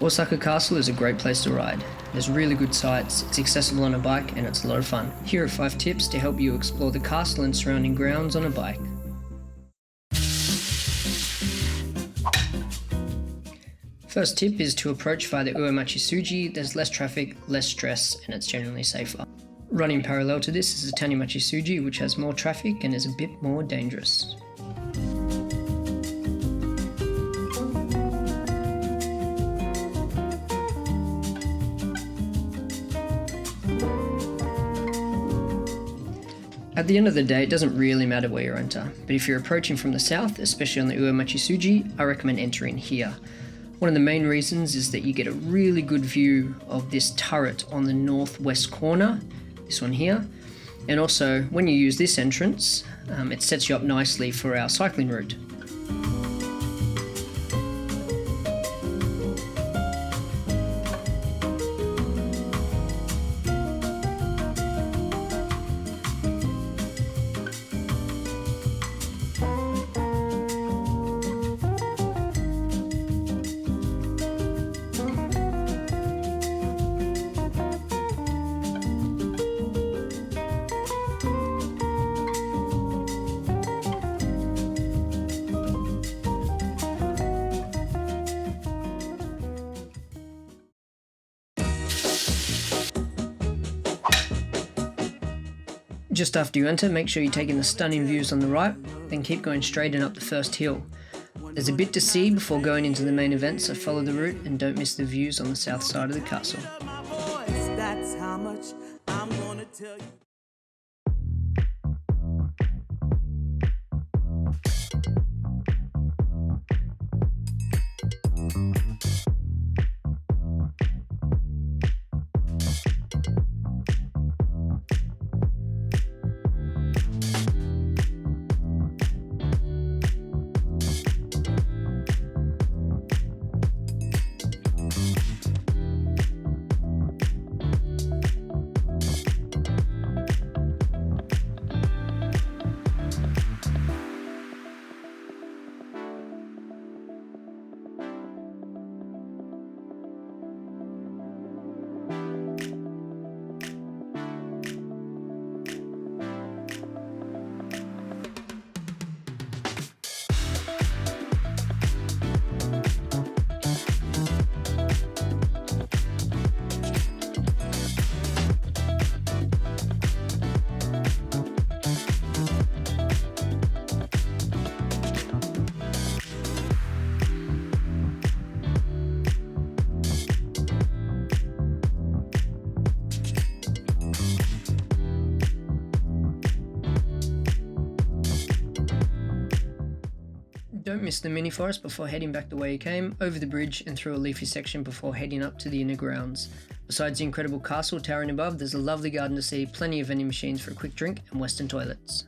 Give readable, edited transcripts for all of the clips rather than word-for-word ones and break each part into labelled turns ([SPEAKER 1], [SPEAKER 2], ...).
[SPEAKER 1] Osaka Castle is a great place to ride. There's really good sights, it's accessible on a bike, and it's a lot of fun. Here are 5 tips to help you explore the castle and surrounding grounds on a bike. First tip is to approach via the Uemachi-Suji. There's less traffic, less stress, and it's generally safer. Running parallel to this is the Tanimachi-Suji, which has more traffic and is a bit more dangerous. At the end of the day, it doesn't really matter where you enter, but if you're approaching from the south, especially on the Uemachi-Suji, I recommend entering here. One of the main reasons is that you get a really good view of this turret on the northwest corner, this one here, and also when you use this entrance, it sets you up nicely for our cycling route. Just after you enter, make sure you take in the stunning views on the right, then keep going straight and up the first hill. There's a bit to see before going into the main event, so follow the route and don't miss the views on the south side of the castle.
[SPEAKER 2] That's how much I'm gonna tell you.
[SPEAKER 1] Don't miss the mini forest before heading back the way you came, over the bridge and through a leafy section before heading up to the inner grounds. Besides the incredible castle towering above, there's a lovely garden to see, plenty of vending machines for a quick drink and western toilets.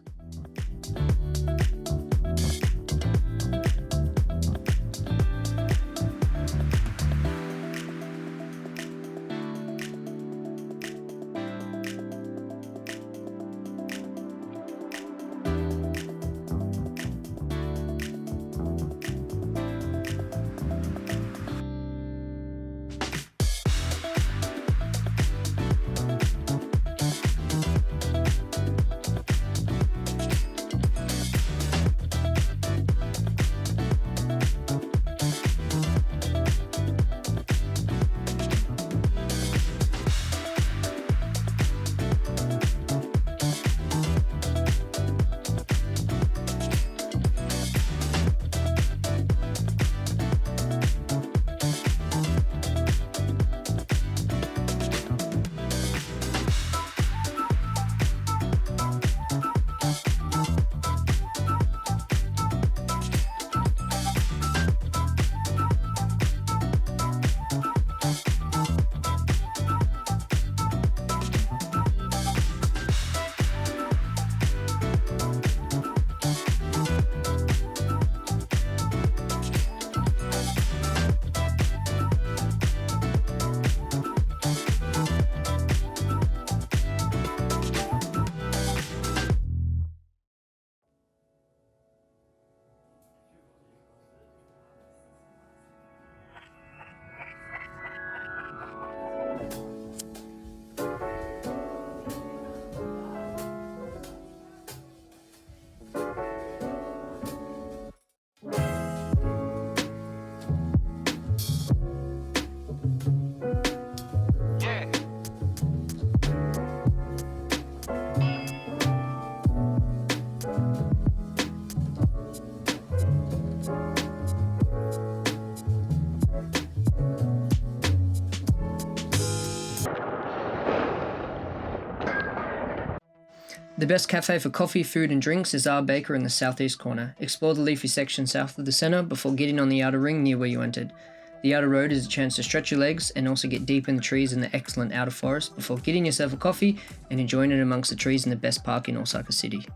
[SPEAKER 1] The best cafe for coffee, food and drinks is our baker in the southeast corner. Explore the leafy section south of the centre before getting on the outer ring near where you entered. The outer road is a chance to stretch your legs and also get deep in the trees in the excellent outer forest before getting yourself a coffee and enjoying it amongst the trees in the best park in Osaka City.